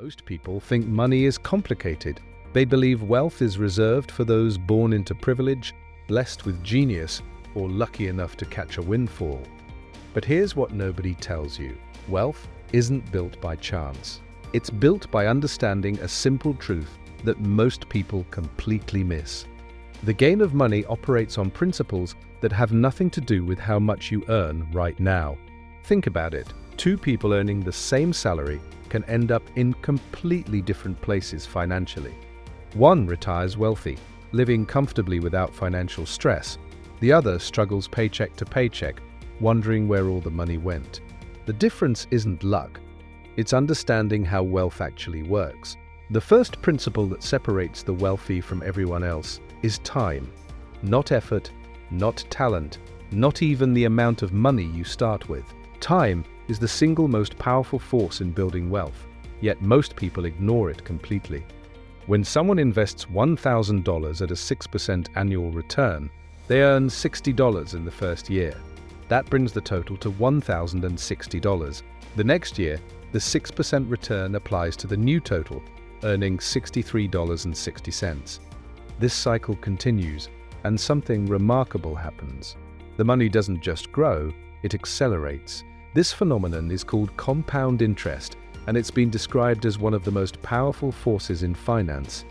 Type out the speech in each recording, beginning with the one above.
Most people think money is complicated. They believe wealth is reserved for those born into privilege, blessed with genius, or lucky enough to catch a windfall. But here's what nobody tells you. Wealth isn't built by chance. It's built by understanding a simple truth that most people completely miss. The gain of money operates on principles that have nothing to do with how much you earn right now. Think about it. Two people earning the same salary can end up in completely different places financially. One retires wealthy, living comfortably without financial stress. The other struggles paycheck to paycheck, wondering where all the money went. The difference isn't luck. It's understanding how wealth actually works. The first principle that separates the wealthy from everyone else is time. Not effort, not talent, not even the amount of money you start with. Time is the single most powerful force in building wealth, yet most people ignore it completely. When someone invests $1,000 at a 6% annual return, they earn $60 in the first year. That brings the total to $1,060. The next year, the 6% return applies to the new total, earning $63.60. This cycle continues, and something remarkable happens. The money doesn't just grow, it accelerates. This phenomenon is called compound interest, and it's been described as one of the most powerful forces in finance.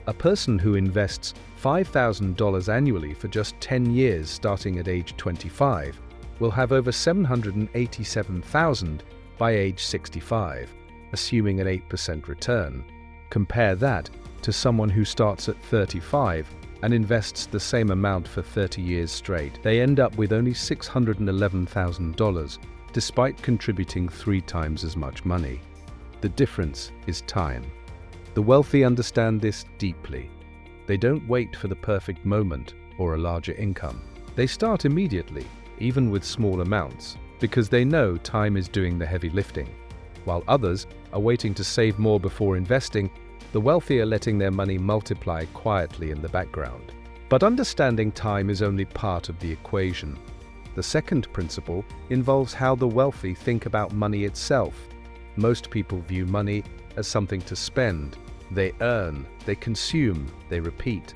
A person who invests $5,000 annually for just 10 years starting at age 25 will have over $787,000 by age 65, assuming an 8% return. Compare that to someone who starts at 35 and invests the same amount for 30 years straight. They end up with only $611,000, despite contributing 3 times as much money. The difference is time. The wealthy understand this deeply. They don't wait for the perfect moment or a larger income. They start immediately, even with small amounts, because they know time is doing the heavy lifting. While others are waiting to save more before investing, the wealthy are letting their money multiply quietly in the background. But understanding time is only part of the equation. The second principle involves how the wealthy think about money itself. Most people view money as something to spend. They earn, they consume, they repeat.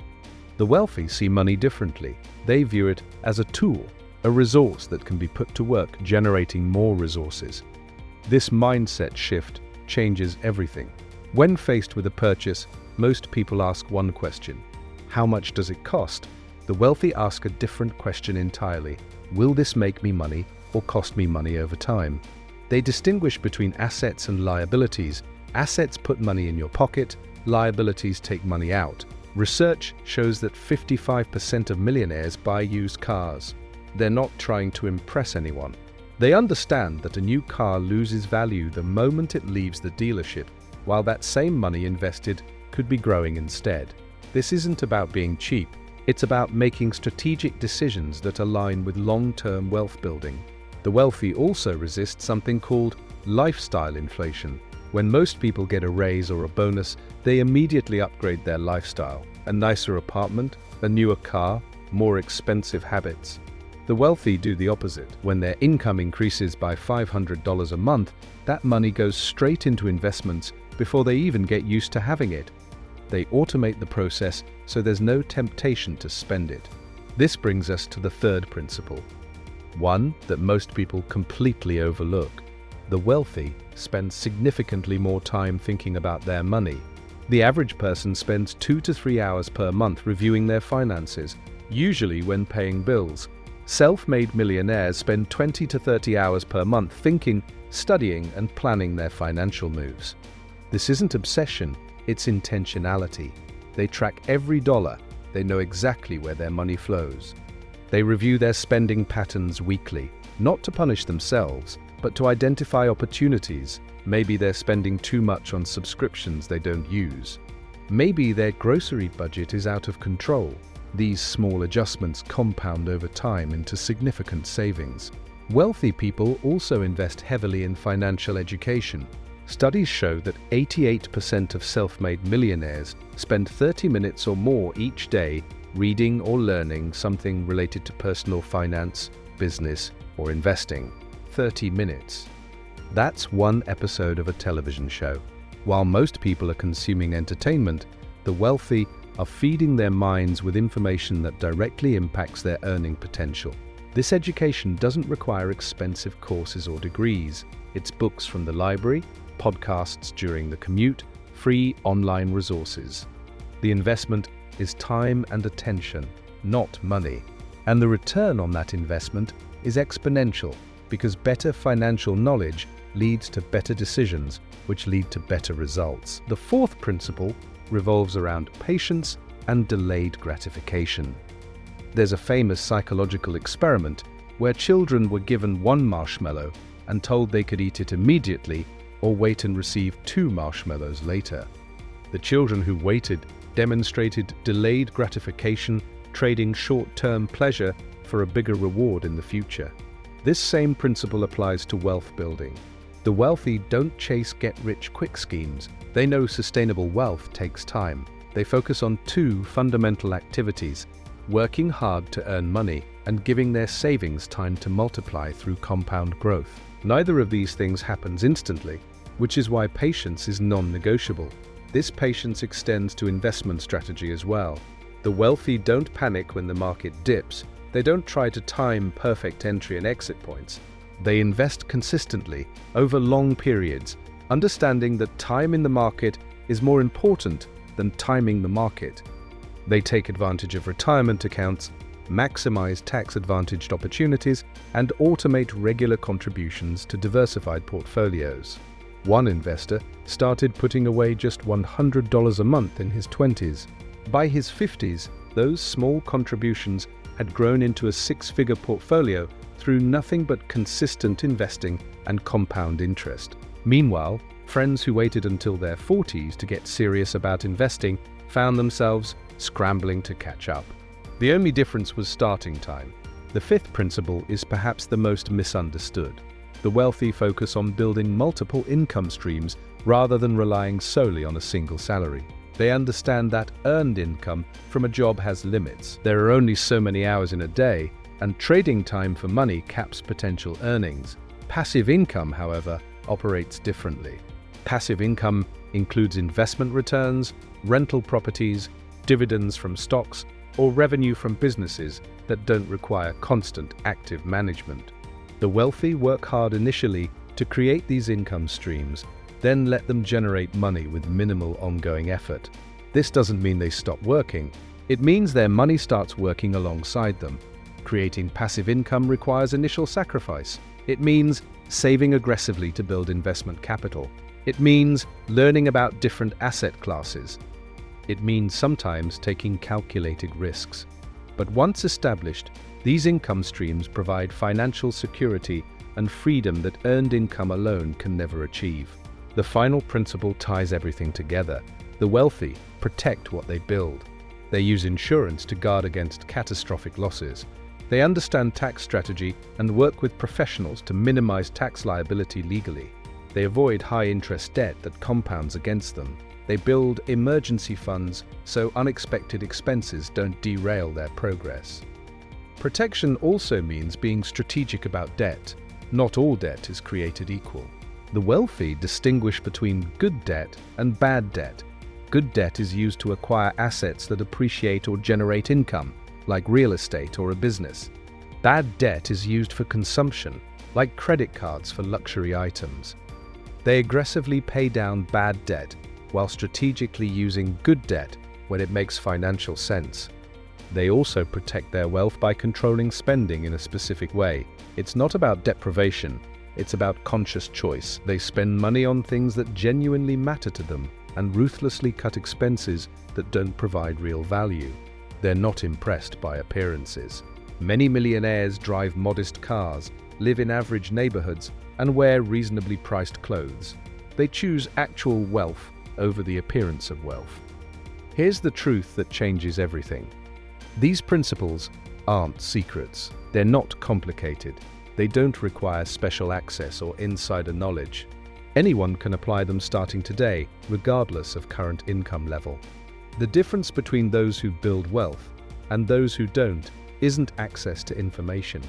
The wealthy see money differently. They view it as a tool, a resource that can be put to work, generating more resources. This mindset shift changes everything. When faced with a purchase, most people ask one question: how much does it cost? The wealthy ask a different question entirely: will this make me money or cost me money over time? They distinguish between assets and liabilities. Assets put money in your pocket, liabilities take money out. Research shows that 55% of millionaires buy used cars. They're not trying to impress anyone. They understand that a new car loses value the moment it leaves the dealership, while that same money invested could be growing instead. This isn't about being cheap. It's about making strategic decisions that align with long-term wealth building. The wealthy also resist something called lifestyle inflation. When most people get a raise or a bonus, they immediately upgrade their lifestyle. A nicer apartment, a newer car, more expensive habits. The wealthy do the opposite. When their income increases by $500 a month, that money goes straight into investments before they even get used to having it. They automate the process so there's no temptation to spend it. This brings us to the third principle, one that most people completely overlook. The wealthy spend significantly more time thinking about their money. The average person spends 2 to 3 hours per month reviewing their finances, usually when paying bills. Self-made millionaires spend 20 to 30 hours per month thinking, studying, and planning their financial moves. This isn't obsession, it's intentionality. They track every dollar. They know exactly where their money flows. They review their spending patterns weekly, not to punish themselves, but to identify opportunities. Maybe they're spending too much on subscriptions they don't use. Maybe their grocery budget is out of control. These small adjustments compound over time into significant savings. Wealthy people also invest heavily in financial education. Studies show that 88% of self-made millionaires spend 30 minutes or more each day reading or learning something related to personal finance, business, or investing. 30 minutes. That's one episode of a television show. While most people are consuming entertainment, the wealthy are feeding their minds with information that directly impacts their earning potential. This education doesn't require expensive courses or degrees. It's books from the library, podcasts during the commute, free online resources. The investment is time and attention, not money. And the return on that investment is exponential because better financial knowledge leads to better decisions, which lead to better results. The fourth principle revolves around patience and delayed gratification. There's a famous psychological experiment where children were given one marshmallow and told they could eat it immediately or wait and receive 2 marshmallows later. The children who waited demonstrated delayed gratification, trading short-term pleasure for a bigger reward in the future. This same principle applies to wealth building. The wealthy don't chase get-rich-quick schemes. They know sustainable wealth takes time. They focus on 2 fundamental activities: working hard to earn money and giving their savings time to multiply through compound growth. Neither of these things happens instantly, which is why patience is non-negotiable. This patience extends to investment strategy as well. The wealthy don't panic when the market dips. They don't try to time perfect entry and exit points. They invest consistently over long periods, understanding that time in the market is more important than timing the market. They take advantage of retirement accounts, maximize tax-advantaged opportunities, and automate regular contributions to diversified portfolios. One investor started putting away just $100 a month in his 20s. By his 50s, those small contributions had grown into a 6-figure portfolio through nothing but consistent investing and compound interest. Meanwhile, friends who waited until their 40s to get serious about investing found themselves scrambling to catch up. The only difference was starting time. The fifth principle is perhaps the most misunderstood. The wealthy focus on building multiple income streams rather than relying solely on a single salary. They understand that earned income from a job has limits. There are only so many hours in a day, and trading time for money caps potential earnings. Passive income, however, operates differently. Passive income includes investment returns, rental properties, dividends from stocks, or revenue from businesses that don't require constant active management. The wealthy work hard initially to create these income streams, then let them generate money with minimal ongoing effort. This doesn't mean they stop working. It means their money starts working alongside them. Creating passive income requires initial sacrifice. It means saving aggressively to build investment capital. It means learning about different asset classes. It means sometimes taking calculated risks. But once established, these income streams provide financial security and freedom that earned income alone can never achieve. The final principle ties everything together. The wealthy protect what they build. They use insurance to guard against catastrophic losses. They understand tax strategy and work with professionals to minimize tax liability legally. They avoid high-interest debt that compounds against them. They build emergency funds so unexpected expenses don't derail their progress. Protection also means being strategic about debt. Not all debt is created equal. The wealthy distinguish between good debt and bad debt. Good debt is used to acquire assets that appreciate or generate income, like real estate or a business. Bad debt is used for consumption, like credit cards for luxury items. They aggressively pay down bad debt while strategically using good debt when it makes financial sense. They also protect their wealth by controlling spending in a specific way. It's not about deprivation, it's about conscious choice. They spend money on things that genuinely matter to them and ruthlessly cut expenses that don't provide real value. They're not impressed by appearances. Many millionaires drive modest cars, live in average neighborhoods, and wear reasonably priced clothes. They choose actual wealth over the appearance of wealth. Here's the truth that changes everything. These principles aren't secrets. They're not complicated. They don't require special access or insider knowledge. Anyone can apply them starting today, regardless of current income level. The difference between those who build wealth and those who don't isn't access to information.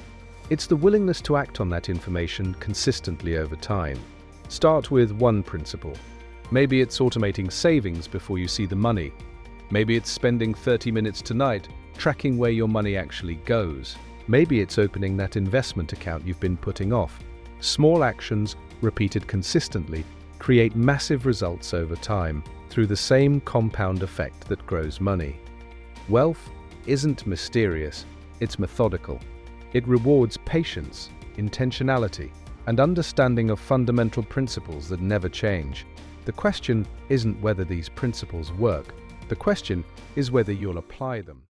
It's the willingness to act on that information consistently over time. Start with one principle. Maybe it's automating savings before you see the money. Maybe it's spending 30 minutes tonight tracking where your money actually goes. Maybe it's opening that investment account you've been putting off. Small actions, repeated consistently, create massive results over time through the same compound effect that grows money. Wealth isn't mysterious, it's methodical. It rewards patience, intentionality, and understanding of fundamental principles that never change. The question isn't whether these principles work. The question is whether you'll apply them.